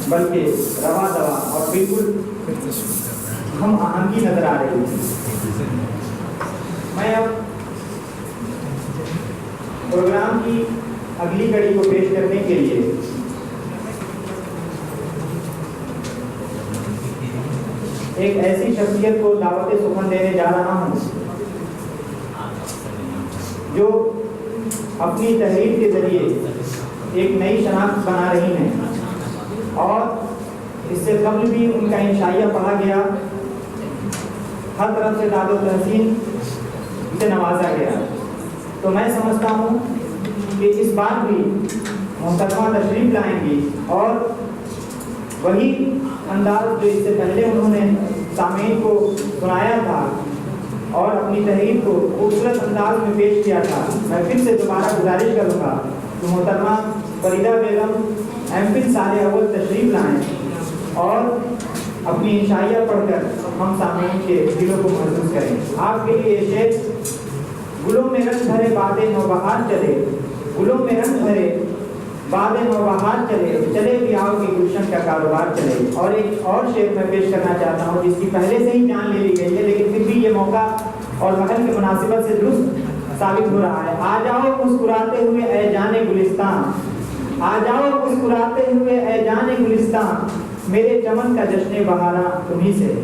बल्कि रवा दवा और बिल्कुल हम आहंगी नजर आ रही है। मैं अब प्रोग्राम की अगली कड़ी को पेश करने के लिए एक ऐसी शख्सियत को दावत सुखन देने जा रहा हूं जो अपनी तहरीर के जरिए एक नई शनाख्त बना रही हैं और इससे कबल भी उनका इंशाइया पढ़ा गया, हर तरफ से दादो तहसीन से नवाजा गया। तो मैं समझता हूँ कि इस बार भी मोहतरमा तशरीफ लाएंगी और वही अंदाज जो इससे पहले उन्होंने सामीन को सुनाया था और अपनी तहरीर को खूबसूरत अंदाज में पेश किया था, मैं फिर से दोबारा गुजारिश करूँगा कि मोहतरमा फरीदा बेगम एमफिल साल अव्वल तशरीफ लाएँ और अपनी इंशाइया पढ़कर हम सामीन के दिलों को महसूस करें। आपके लिए शेर, गुलों में रंग भरे बादे नौबहार चले, गुलों में रंग भरे बादे नौबहार चले, चले भी आओगे गुलशन का कारोबार चले। और एक और शेर मैं पेश करना चाहता हूँ जिसकी पहले से ही जान ले ली गई है, लेकिन फिर भी ये मौका और महल की मुनासिबत से दुरुस्त साबित हो रहा है। आ जाओ मुस्कुराते हुए ए जाने गुलिस्तान, आ जाओ मुस्कुराते हुए ए जाने गुलिस्तान, मेरे चमन का जश्न बहारा तुम्ही से।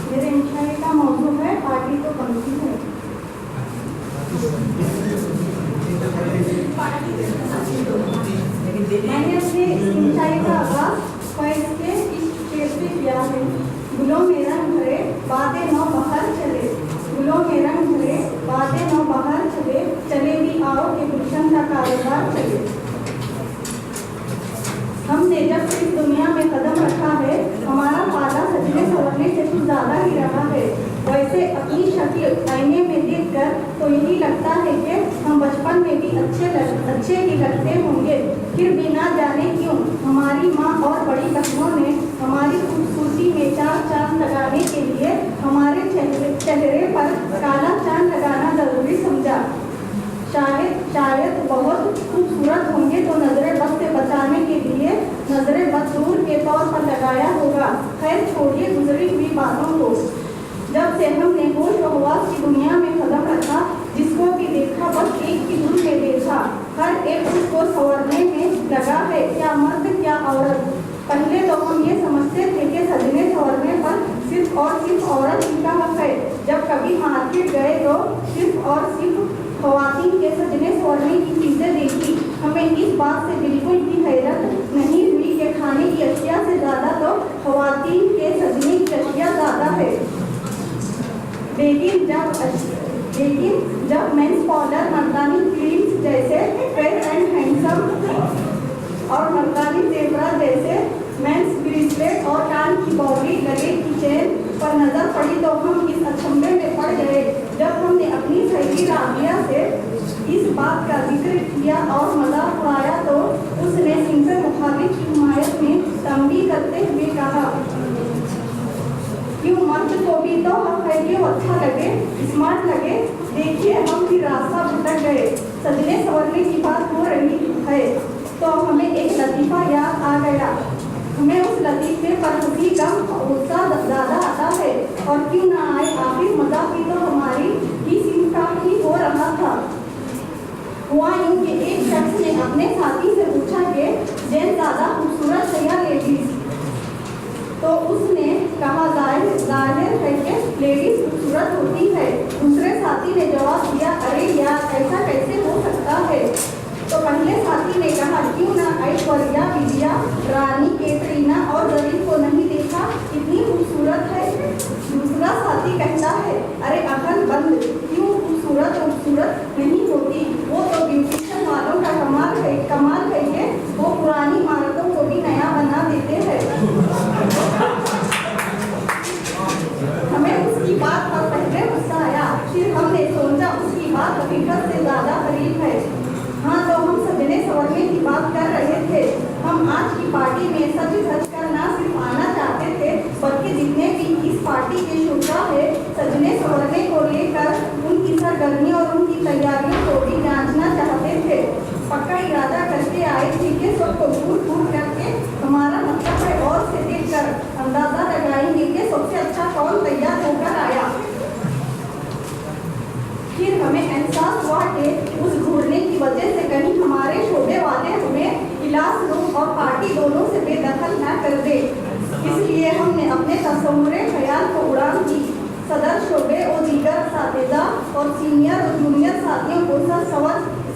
मेरे इंशाए का मौजू है पार्टी तो बनती है। मैंने अपने इंशाए का आगाज फैज के इस शेर से किया है। गुलों में रंग भरे बातें नौ बहार चले, गुलों में रंग भरे बातें नौ बहार चले, चले भी आओ कि गुलशन का कारोबार चले। हमने जब से इस दुनिया में कदम रखा है, हमारा पाला सजने संवरने से कुछ ज्यादा ही रहा है। वैसे अपनी शक्ल आईने में देखकर तो यही लगता है कि हम बचपन में भी अच्छे ही लगते होंगे। फिर भी ना जाने क्यों हमारी माँ और बड़ी बहनों ने हमारी खूबसूरती में चार चांद लगाने के लिए हमारे चेहरे पर काला चांद लगाना जरूरी समझा। शायद बहुत खूबसूरत होंगे तो नजरे बद से बचाने के लिए नजरे बद दूर के तौर पर लगाया होगा। खैर छोड़िए गुजरी हुई बातों को। जब से हमने होश व हवास की दुनिया में कदम रखा, जिसको भी देखा बस एक ही धुन में देखा। हर एक उसको संवरने में लगा है, क्या मर्द क्या औरत। पहले तो हम ये समझते थे कि सजने संवरने पर सिर्फ और सिर्फ औरत ही का हक है। जब कभी मार्केट गए तो सिर्फ और सिर्फ ख़वातीन के सजने संवरने की चीज़ें देखी। हमें इस बात से बिल्कुल भी हैरत नहीं हुई कि खाने की अशिया से ज़्यादा तो ख़वातीन के सजने की अशिया ज़्यादा है। लेकिन जब मेंस पाउडर, मर्दानी क्रीम्स जैसे फेयर एंड हैंडसम और मर्दानी जेवरा जैसे मेंस ब्रेसलेट और कान की बॉडी, गले की चेन पर नजर पड़ी तो हम इस अचंभे में पड़ गए। जब हमने अपनी सहेली राबिया से इस बात का जिक्र किया और मजाक उड़ाया तो उसने सिंह मुखालिफ की हिमायत में तंबीह करते हुए कहा, क्यों मर्द को भी तो हक है कि वो अच्छा लगे, स्मार्ट लगे। देखिए हम भी रास्ता भटक गए। सजने संवरने की बात हो रही है तो हमें एक लतीफ़ा याद आ गया। हमें उस लतीफ़े पर हंसी कम गुस्सा ज़्यादा आता है और क्यों ना आए, आखिर मजाक भी तो हमारी ही सिंह का ही हो रहा था। हुआ यूँ कि एक शख्स ने अपने साथी से पूछा कि जैन ज़्यादा खूबसूरत है या लेडीज। तो उसने कहा जाहिर है कि लेडीज खूबसूरत होती है। दूसरे साथी ने जवाब दिया, अरे यार ऐसा कैसे हो सकता है। तो पहले साथी ने कहा, क्यों ना ऐश्वर्या, विद्या, रानी, कैटरीना और जरीफ को नहीं देखा, कितनी खूबसूरत है। दूसरा साथी कहता है, अरे अकल बंद, क्यों खूबसूरत नहीं होती, वो तो ब्यूटिशियन वालों का कमाल है कि वो पुरानी इमारतों को भी नया बना देते हैं। हमें उसकी बात पर पहले गुस्सा आया, फिर हमने सोचा उसकी बात हकीकत से ज़्यादा करीब है। हाँ, तो हम सजने संवरने की बात कर रहे थे। हम आज की पार्टी में सच कर ना सिर्फ आना चाहते पार्टी के शुरा है सजने संवरने को लेकर उनकी सरगर्मी और उनकी तैयारियों को भी जांचना चाहते थे। पक्का इरादा करके आए थे कि सबको घूट घूट करके हमारा मतलब है और से देखकर अंदाजा लगाएंगे कि सबसे अच्छा कौन तैयार होकर आया। फिर हमें एहसास हुआ कि उस घूरने की वजह से कहीं हमारे शोबे वाले हमें क्लास रूम और पार्टी दोनों से बेदखल न कर दे। इसलिए हमने अपने तस्वुरे ख्याल को उड़ान दी। सदर शोबे और दीगर साथीदा और सीनियर और जूनियर साथियों को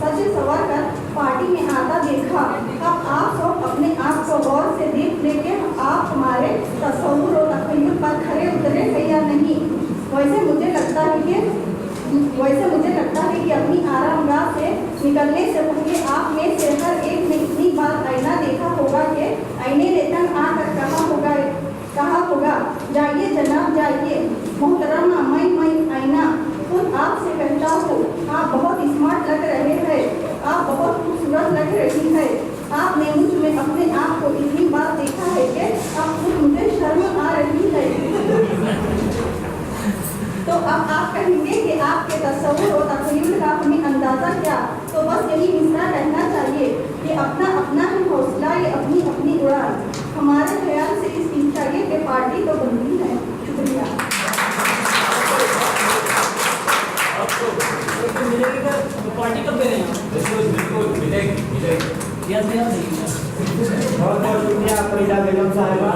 सज सवर कर पार्टी में आता देखा। अब आप सब अपने आप को गौर से देख लेके आप हमारे तस्वुर और तखय्युल पर खरे उतरे हैं या नहीं। वैसे मुझे लगता है कि अपनी आरामगाह से निकलने से पहले आप में से हर एक ने इतनी बार आईना देखा होगा कि आईने ने तंग आकर कहा होगा जाइए जनाब जाइए मोहतरमा मैं आईना खुद आपसे कहता हूँ आप बहुत स्मार्ट लग रहे हैं, आप बहुत खूबसूरत लग रही है। आपने मुझ में अपने आप को इतनी बार देखा है कि अब खुद मुझे शर्म आ रही है। तो अब आप कहेंगे कि आपके तस्वुर और तखय्युल का हमें अंदाजा क्या। तो बस यही मिसरा कहना चाहिए कि अपना अपना ही हौसला, ये अपनी अपनी उड़ान। हमारे ख्याल से इस चाहिए कि पार्टी तो बनती है। शुक्रिया। पार्टी कब बहुत बहुत शुक्रिया फरीदा बेगम साहिबा,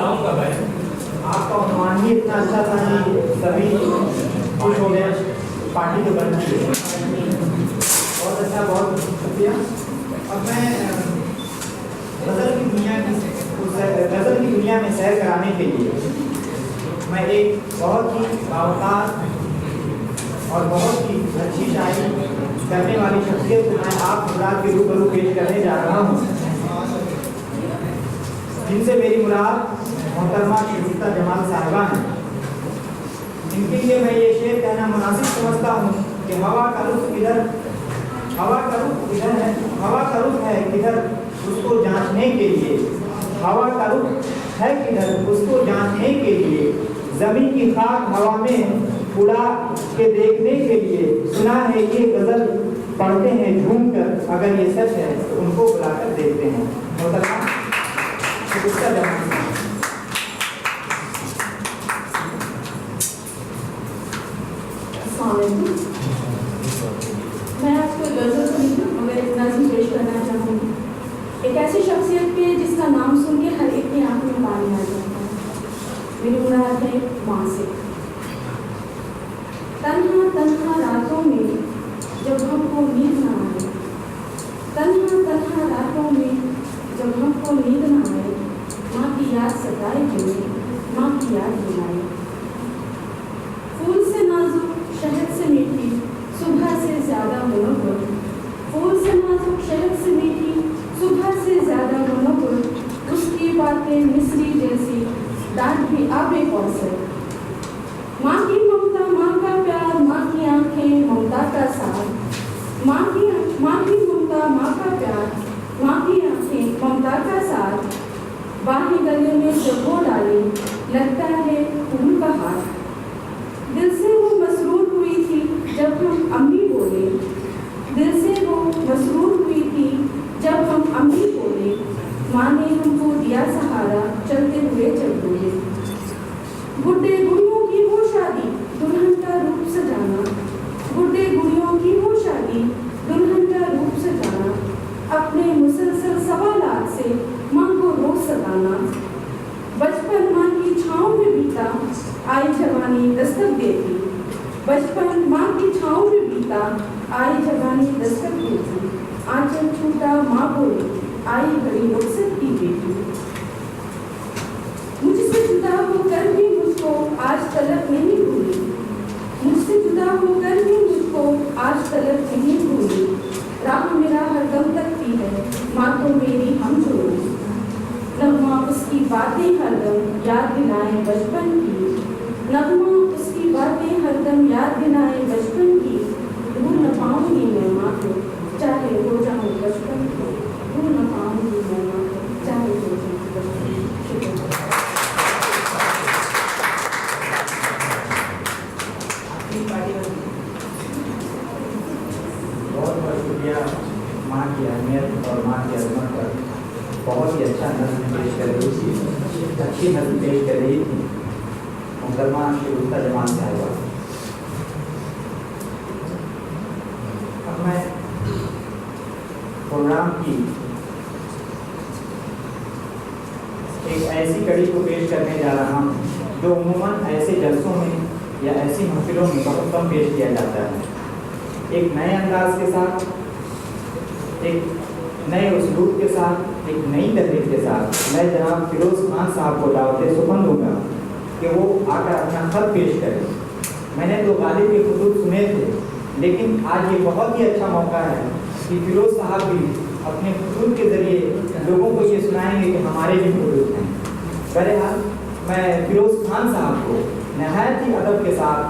आपका अनुमान ही इतना अच्छा था कि सभी खुश हो गए। पार्टी तो बनती है। बहुत अच्छा, बहुत शुक्रिया। अब मैं गज़ल की दुनिया में सैर कराने के लिए मैं एक बहुत ही बावकार और बहुत ही अच्छी शायरी करने वाली शख्सियत को मैं आप मुराद के रूबरू पेश करने जा रहा हूँ, जिनसे मेरी मुराद मोहतरमा शरीफा जमाल साहिबा हैं। इनके लिए मैं ये शेर कहना मुनासिब समझता हूँ कि हवा का रुख है किधर उसको जांचने के लिए, हवा का रुख है किधर उसको जांचने के लिए, जमीन की खाक हवा में उड़ा के देखने के लिए। सुना है ये गजल पढ़ते हैं झूम कर, अगर ये सच है तो उनको बुलाकर देखते हैं। मोहतरमा शरीफा जमाल मैं आपको गज़ल सुनी मगर एक नज़्म पेश करना चाहूँगी, एक ऐसी शख्सियत पे जिसका नाम सुन के हर एक की आंखों में पानी आ जाता है। मेरी मुराद है माँ से। तन्हा तन्हा रातों में जब हमको नींद ना आए, तन्हा तन्हा रातों में जब हमको नींद ना आए, माँ की याद सताए हमें, माँ की याद दिलाए। फूल से नाजुक शहद से मीठी सुबह से ज़्यादा मनोहर, फूल से नाजुक शहद से मीठी सुबह से ज़्यादा मनोहर, उसकी बातें मिस्री जैसी डांट भी आबे कौसर। माँ की ममता माँ का प्यार, माँ की आंखें ममता का साथ, माँ की ममता माँ का प्यार, माँ की आंखें ममता का साथ। बाहें गले में जब वो डाले लगता है फूल का हाथ। दिल से वो मसरूर हुई थी जब हम अम्मी बोले, दिल से वो मसरूर हुई थी जब हम अम्मी बोले। माँ ने हमको दिया सहारा चलते हुए चल बोले। बुढ़े गुड़ियों की वो शादी दुल्हन का रूप सजाना, बुढ़े गुड़ियों की वो शादी दुल्हन का रूप सजाना। अपने मुसलसल सवालात से माँ को रोज सताना। बचपन माँ की छाँव में बीता आई जवानी दस्तक देती, बचपन माँ की छाँव में बीता आई जवानी दस्तक देती। आंचल छूटा माँ बोली आई बड़ी रुखसत की बेटी। मुझसे जुदा होकर भी मुझको आज तलक नहीं भूली, मुझसे जुदा होकर भी मुझको आज तलक नहीं भूली। राह मेरा हरदम तकती है माँ तो मेरी हम जोड़ी। नगमा उसकी बातें हरदम याद दिलाएं बचपन की, नगमा उसकी बातें हरदम याद दिलाएं बचपन की। भूल न पाऊंगी मैं माँ को चाहे हो जाऊं बचपन को, भूल न पाऊंगी मैं माँ को चाहे हो जाऊं बचपन को। मुसलमान की अजमत पर बहुत ही अच्छा नज़्म पेश कर रही थी, अच्छी नज़्म पेश कर रही थी। मुसलमान शिगुफ्ता जमात साहिबा। अब मैं प्रोग्राम की एक ऐसी कड़ी को पेश करने जा रहा हूँ जो उम्मूमन ऐसे जलसों में या ऐसी महफिलों में बहुत कम पेश किया जाता है। एक नए अंदाज के साथ, एक नए उसलूब के साथ, एक नई तहरीर के साथ मैं जनाब फिरोज़ खान साहब को दावत सुखन दूँगा कि वो आकर अपना खत पेश करें। मैंने तो गालिब के खुतूब सुने थे, लेकिन आज ये बहुत ही अच्छा मौका है कि फिरोज़ साहब भी अपने खुतूब के ज़रिए लोगों को ये सुनाएंगे कि हमारे भी खुतूब हैं। बहरहाल मैं फिरोज़ खान साहब को नहायत ही अदब के साथ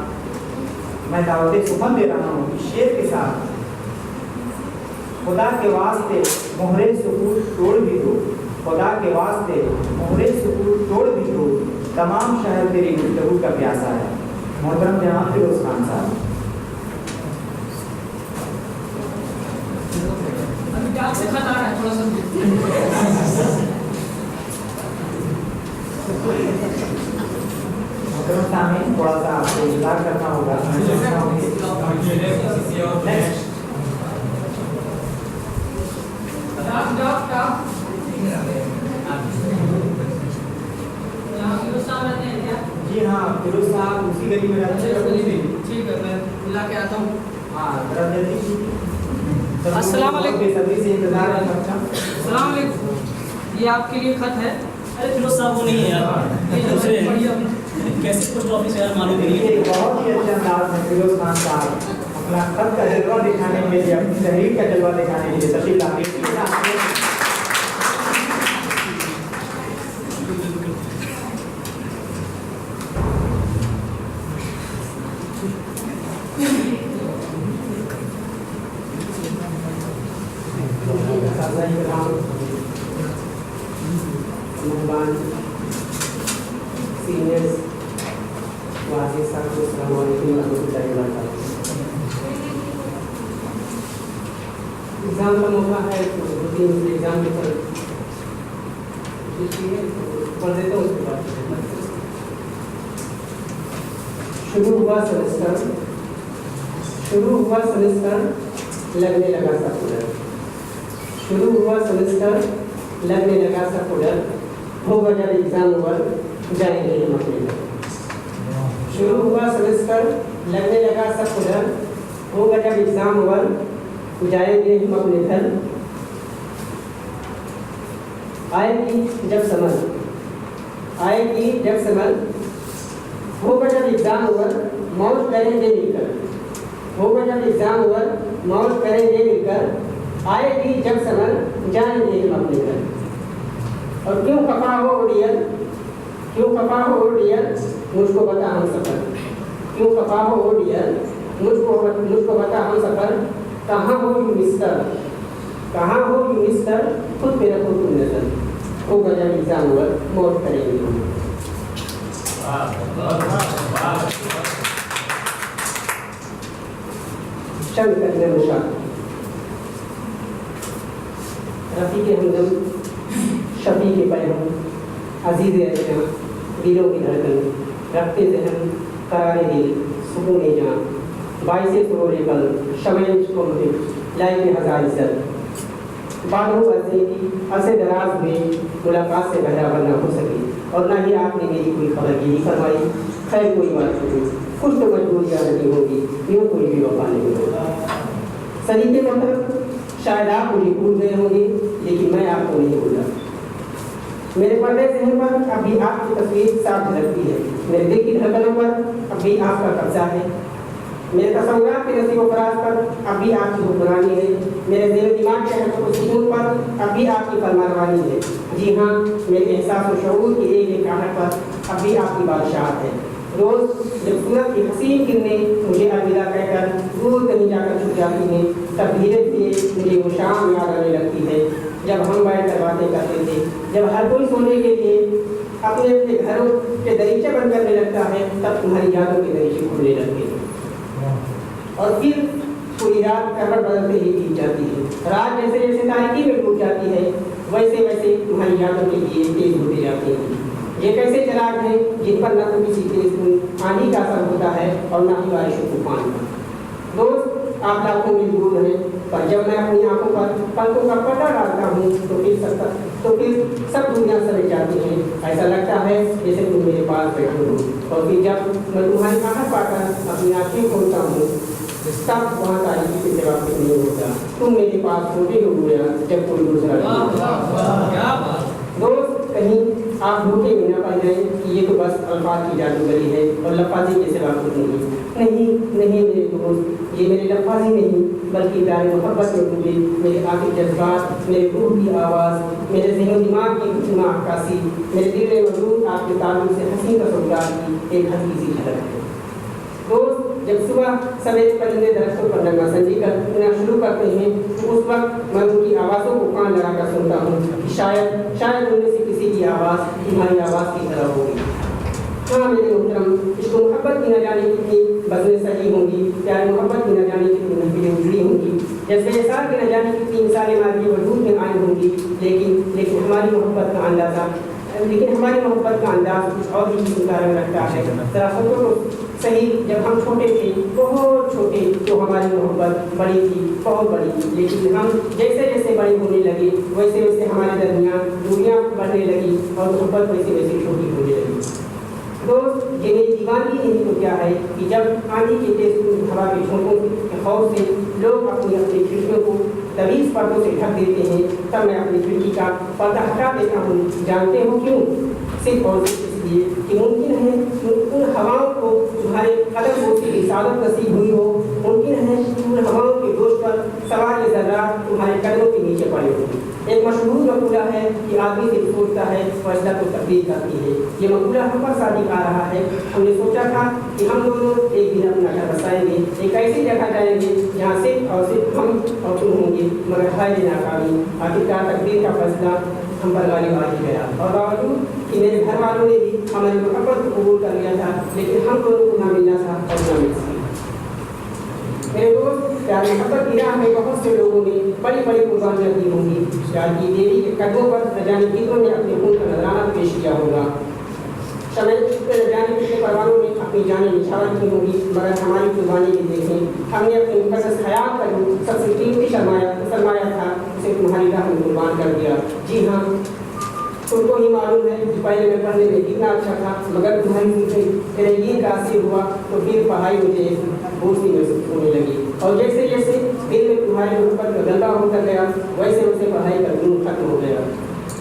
मैं दावत सुखन दे रहा हूँ कि शेर के साथ खुदा के वास्ते मोहरे सुकूत तोड़ भी दो, खुदा के वास्ते मोहरे सुकूत तोड़ भी दो, तमाम शहर तेरी गुफ्तगू का प्यासा है। मोहतरम जनाब फिरोज़ खान साहब। से खत आ रहा है, थोड़ा सा मोहतरम सामीन, थोड़ा सा आपको इंतजार करना होगा। नेक्स्ट जी हाँ, फिरोज़ साहब उसी गली में रहते हैं। ठीक है, मैं बुला के आता हूँ। हाँ, जरा जल्दी। अस्सलाम वालेकुम। बेसब्री से इंतजार है बच्चा। अस्सलाम वालेकुम। ये आपके लिए खत है। अरे फिरोज़ साहब वो नहीं है यार, ये दूसरे हैं। कैसे पोस्ट ऑफिस यार मालूम नहीं है। ये बहुत ही अच्छे अंदाज में फिरोज़ खान साहब अपना खत का जलवा दिखाने के लिए, अपनी तहरीर का जलवा दिखाने के लिए तशरीफ लाए। सीनियर्स वाज़िज़ साहब, अस्सलाम वालेकुम रहमतुल्लाहि व बरकातहू। एग्ज़ाम का मौका है तो रूटीन एग्ज़ाम के पर पढ़ देता हूँ, उसके बाद शुरू हुआ सेमेस्टर लगने लगा सा कूलर, शुरू हुआ सेमेस्टर लगने लगा सा कूलर, होगा जब एग्ज़ाम ओवर जाएंगे हम अपने घर। शुरू हुआ सेमेस्टर लगने लगा सा कूलर, होगा जब एग्ज़ाम ओवर जाएंगे हम अपने घर। आएगी जब समझ, आएगी जब समझ, होगा जब एग्ज़ाम ओवर मौज करेंगे मिलकर, होगा जब एग्ज़ाम ओवर मौज करेंगे मिलकर। आएगी जब समझ जाएंगे हम अपने घर। और क्यों खफा हो डियर, क्यों खफा हो डियर, मुझको बता हम सफ़र, क्यों खफा हो डियर, मुझको बता हम सफ़र। कहाँ हो यू मिस्टर, कहाँ हो यू मिस्टर, खुद पे रखो तुम नजर। होगा जब एग्ज़ाम ओवर मौज करेंगे हम। चंद करने मुशाक रफ़ीक़ हमदम, शफ़ीक़ पैगम, अज़ीज़ अज़म, दिलों की धड़कन, रखते ज़हन, करारे दिल, सुकून जान, बाइसे सुरूर कल्ब, शमे इश्क़ मुहिब, लाइक़ हज़ार इज़्ज़त। बादों अरसे दराज हुए, मुलाकात से बहरावर न हो सकी, और न ही आपने मेरी कोई खबरगिरी फरमाई। खैर कोई बात नहीं, कुछ तो मजबूरियाँ नहीं होगी, यूँ कोई भी वफ़ा नहीं होगा। सलीके मतलब शायद आप मुझे भूल गए होंगे, लेकिन मैं आपको नहीं भूला। मेरे पर्दे ज़हन पर अब भी आपकी तस्वीर साफ झलकती है, मेरे दिल की धड़कनों पर अब भी आपका कब्जा है, मेरे तसव्वुरात के नसीब व फराज पर अब भी आपकी हुक्मरानी है, मेरे दिल दिमाग के हक़ व सुकून पर अब भी आपकी फरमानरवानी है। जी हाँ, मेरे एहसास व शऊर की एक एक आहट पर अब भी आपकी बादशाहत है। रोज़ जब सूरज की हसीन किरणें मुझे अलविदा कहकर दूर कहीं जाकर छुप जाती हैं, तब धीरे धीरे मुझे वो शाम याद आने लगती है जब हम बैठ कर बातें करते थे, जब हर कोई सोने के लिए अपने अपने घरों के दरीचे बंद करने लगता है, तब तुम्हारी यादों के दरीचे खुलने लगते हैं। और फिर पूरी रात करवट बदलते ही बीत जाती है। रात जैसे जैसे तारीकी में डूब जाती है वैसे वैसे तुम्हारी यादों के लिए तेज होते जाते हैं। ये कैसे चिराग हैं जिन पर न तो किसी तेज आंधी का असर होता है और न ही बारिश तूफान का। दोस्त, आप लाखों में दूर हैं, पर जब मैं अपनी आंखों पर पलकों का पर्दा डालता हूँ तो फिर सब दुनिया समेट जाती है। ऐसा लगता है जैसे तुम मेरे पास बैठे हो, और फिर जब मैं तुम्हारी आहट पाकर अपनी आंखें खोलता हूँ तब वहाँ तारीखी के सिवा कुछ नहीं होता। तुम मेरे पास छोटे हो गया जब कोई दूसरा नहीं। दोस्त, कहीं आप धोखे में न पा जाए कि ये तो बस अल्फाज की जादूगरी है और लफाजी के सिवा कुछ नहीं। नहीं मेरे दोस्त, ये मेरे लफाजी नहीं बल्कि प्यार मोहब्बत में डूबे मेरे आखिरी जज्बात, मेरे रूह की आवाज़, मेरे ज़हन दिमाग की अक्कासी, मेरे दिल में मौजूद आपके ताल्लुक से हसीन तस्वीरात की एक हल्की सी झलक है। दोस्त, जब सुबह सवेरे परिंदे दरख्तों पर नगासंजी करना शुरू करते हैं तो उस वक्त मैं उनकी आवाज़ों को कान लगाकर सुनता हूँ कि शायद उनमें से किसी की आवाज़ तुम्हारी आवाज़ की तरह होगी। हाँ मेरे मोहतरम, इसको मोहब्बत की न जाने कितनी बज़में सही होंगी, प्यार मोहब्बत की न जाने कितनी महफिलें उजड़ी होंगी, जैसे एहसास की न जाने कितनी मिसालें मारी वजूद में आई होंगी, लेकिन हमारी मोहब्बत का अंदाज़ कुछ और ही किस्म का रंग रखता है। जरा सोचो तो सही, जब हम छोटे थे, बहुत छोटे, तो हमारी मोहब्बत बड़ी थी, बहुत बड़ी थी, लेकिन हम जैसे जैसे बड़े होने लगे वैसे वैसे हमारे दरमियान दूरियां बढ़ने लगी और मोहब्बत वैसे वैसे छोटी होने लगी। दोस्त, ये मेरी दीवानगी नहीं तो क्या है कि जब आंधी के तेज हवा के झोंकों के खौफ से लोग अपनी खिड़कियों को तवीज़ पर्दों से ढक देते हैं, तब मैं अपनी खिड़की का पर्दा हटा देता हूँ। जानते हो क्यों? सिर्फ और सिर्फ इसलिए कि मुमकिन है उन हवाओं को तुम्हारे कदम बोसी की सादत नसीब हुई हो, मुमकिन है उन हवाओं के दोष पर सवार ये ज़र्रात तुम्हारे कदमों के नीचे पड़े होंगे। एक मशहूर मकूला है कि आदमी दिल सोचता है फैसला को तकदीर करती है। ये मकूला हम पर शादी आ रहा है। हमने सोचा था कि हम दोनों एक दिन अपना घर बसाएंगे, एक ऐसी जगह जाएंगे जहाँ सिर्फ और सिर्फ हम और तुम होंगे, मगर हाय नाकामी, आखिरकार तकदीर का फैसला हम पर गालिब आ ही गया। और बावजूद कि मेरे घर वालों ने भी हमारी मोहब्बत को कबूल कर लिया था, लेकिन हम दोनों को ना मिलना था और ना मिल सके। मेरे दोस्त, प्यार मोहब्बत की राह में बहुत से लोगों ने बड़ी बड़ी कुर्बानियाँ दी होंगी। प्यार की देवी के कदमों पर न जाने कितनों ने अपने खून का नजराना पेश किया होगा। समय न जाने कितने परवानों ने अपनी जानें निछावर की होंगी, मगर हमारी कुर्बानी भी देखें। हमने अपने मुकद्दस हयात का जो सबसे कीमती सरमाया था उसे तुम्हारी राह में कुर्बान कर दिया। जी हाँ, तुमको ही मालूम है कि पहले मैं पढ़ने में कितना अच्छा था, मगर तुम्हारी तरह का असर हुआ तो फिर पढ़ाई मुझे बोझ सी महसूस होने लगी, और जैसे जैसे दिल में तुम्हारे ऊपर गंदा होता गया वैसे वैसे पढ़ाई का जुनून खत्म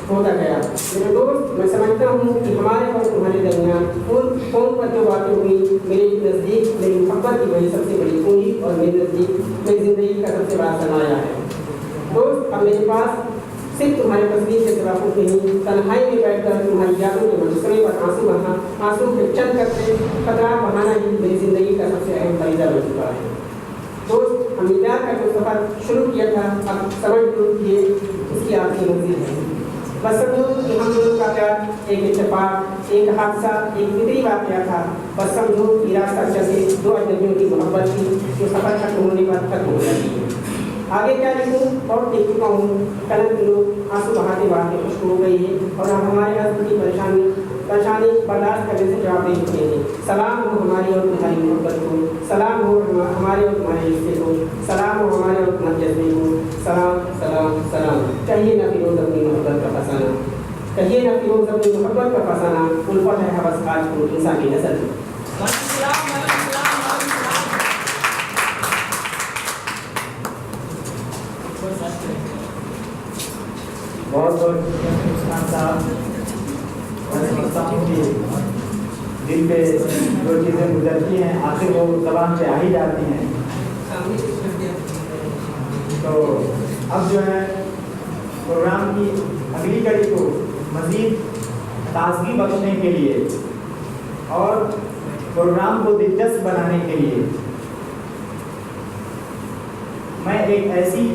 होता गया। मेरे दोस्त, मैं समझता हूँ कि हमारे और तुम्हारे दरमियान फोन पर जो बातें हुई मेरे नज़दीक मेरी मोहब्बत की वही सबसे बड़ी पूंजी और मेरे नज़दीक मेरी ज़िंदगी का सबसे बड़ा सरमाया है। दोस्त, अब मेरे पास सिर्फ तुम्हारे तस्वीर के सिवा कुछ नहीं, तन्हाई में बैठकर तुम्हारी यादों के मंसूबे पर आंसू के चंद करते खतरा बहाना ही मेरी ज़िंदगी का सबसे अहम फरीदा बन चुका है। दोस्त, हमने प्यार का जो सफ़र शुरू किया था अब समझ लो कि उसकी आखिरी मंजिल है। बस समझो कि हम दोनों का प्यार एक इत्तेफाक, एक हादसा, एक फितरी वाक़या था। बस समझो कि रास्ता चलते दो अजनबियों की मोहब्बत थी जो सफ़र खत्म होने पर खत्म हो जाती है। आगे क्या लिखूँ, बहुत लिख चुका हूँ। कलम के लोग आंसू बहाते बहाते खुश्क हो गई है और अब हमारे हस्बैंड की परेशानी बर्दाश्त करने से जवाब दे चुके हैं। सलाम हो हमारी और तुम्हारी मोहब्बत को, सलाम हो हमारे और तुम्हारे रिश्ते को, सलाम हो हमारे और तुम्हारे जज्बे को, सलाम सलाम सलाम। कहिए ना फिरोज अपनी मोहब्बत का फसाना, कहिए ना फिरोज अपनी मोहब्बत का फसाना, उल्फत है हवस आज को इंसान की नस्ल। बहुत बहुत मुस्कान साहब, मैं समझता हूँ कि दिल पे जो चीज़ें गुजरती हैं आखिर वो ज़बान पे आ ही जाती हैं। तो अब जो है प्रोग्राम की अगली कड़ी को मज़ीद ताज़गी बख्शने के लिए और प्रोग्राम को दिलचस्प बनाने के लिए मैं एक ऐसी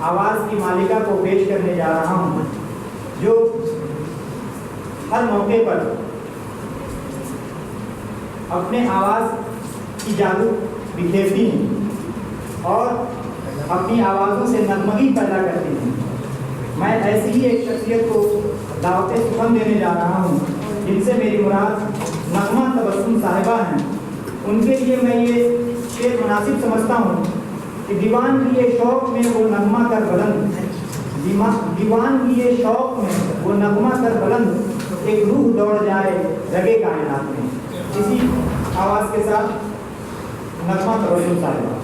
आवाज़ की मालिका को पेश करने जा रहा हूँ जो हर मौके पर अपने आवाज़ की जादू बिखेरती हैं। और अपनी आवाज़ों से नगमगी पैदा करती हैं। मैं ऐसी ही एक शख्सियत को दावत सुखम देने जा रहा हूँ, जिनसे मेरी मुराद नगमा तबस्सुम साहिबा हैं। उनके लिए मैं ये शेर मुनासिब समझता हूँ कि दीवान की ये शौक में वो नगमा कर बुलंद, दीवान की ये शौक में वो नगमा कर बुलंद, एक रूह दौड़ जाए रगे कायनात में। इसी आवाज़ के साथ नगमा तबस्सुम साहिबा।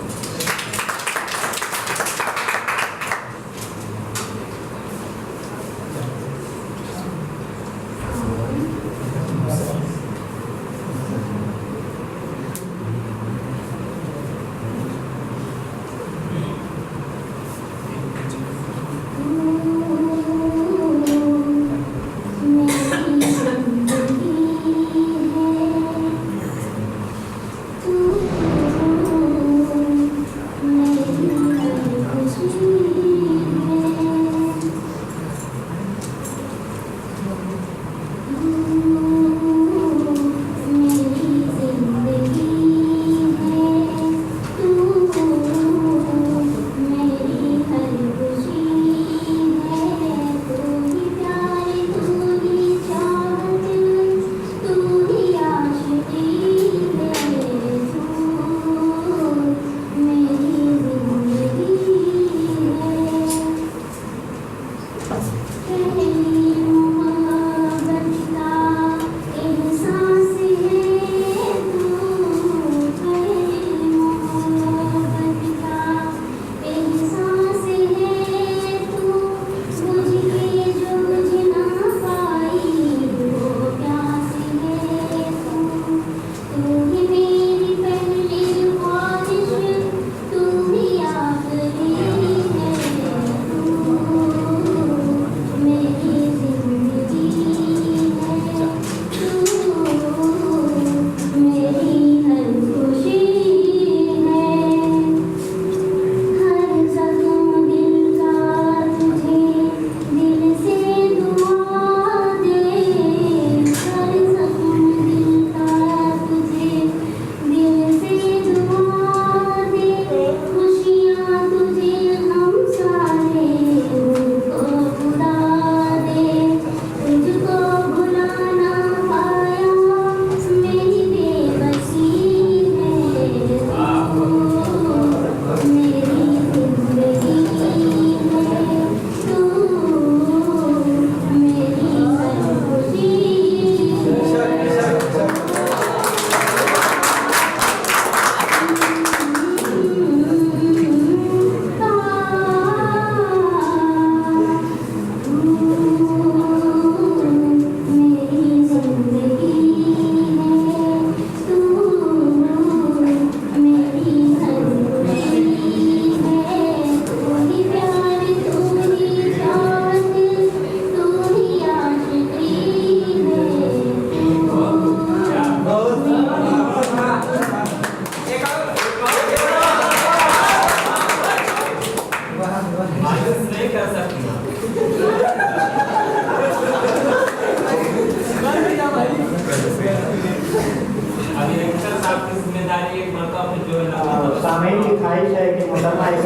सामयिक की ख्वाहिश है कि मुहतरमा एक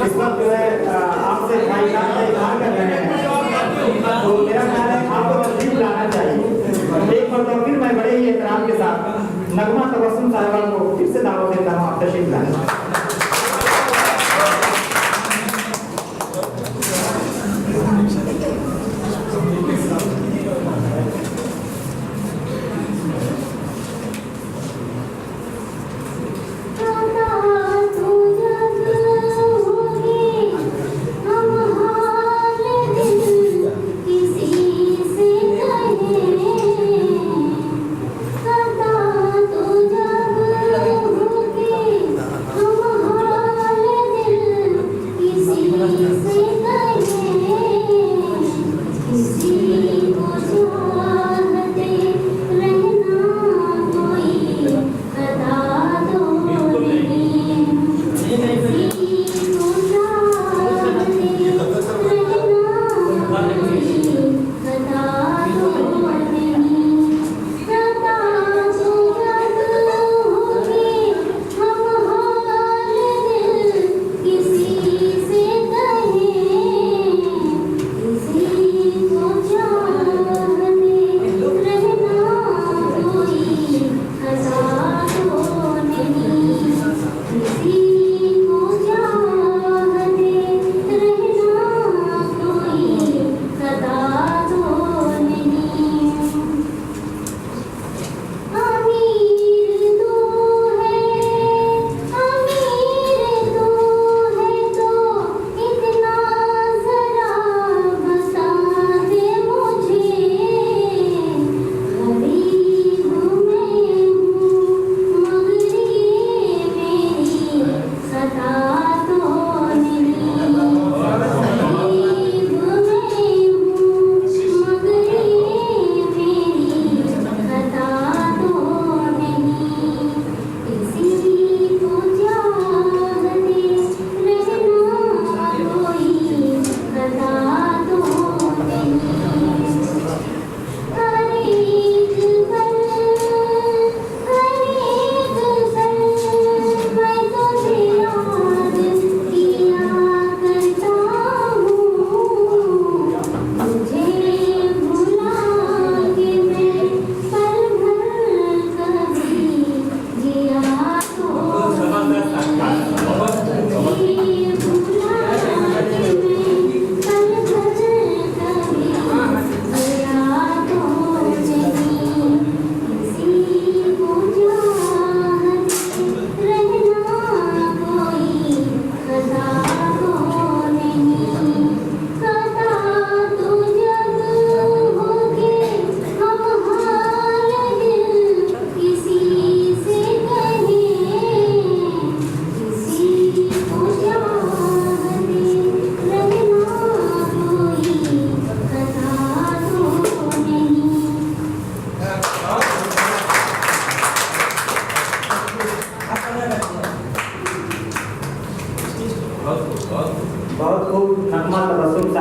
इस वक्त जो है आपसे ख्वाहिशात का इजहार कर रहे हैं, तो मेरा ख्याल है आपको तशरीफ लाना चाहिए। एक बार फिर मैं बड़े ही एहतराम के साथ नगमा तबस्सुम साहिबा को फिर से दावत देता हूँ, आप तशरीफ लाएं। हम नगमा तबस्सुम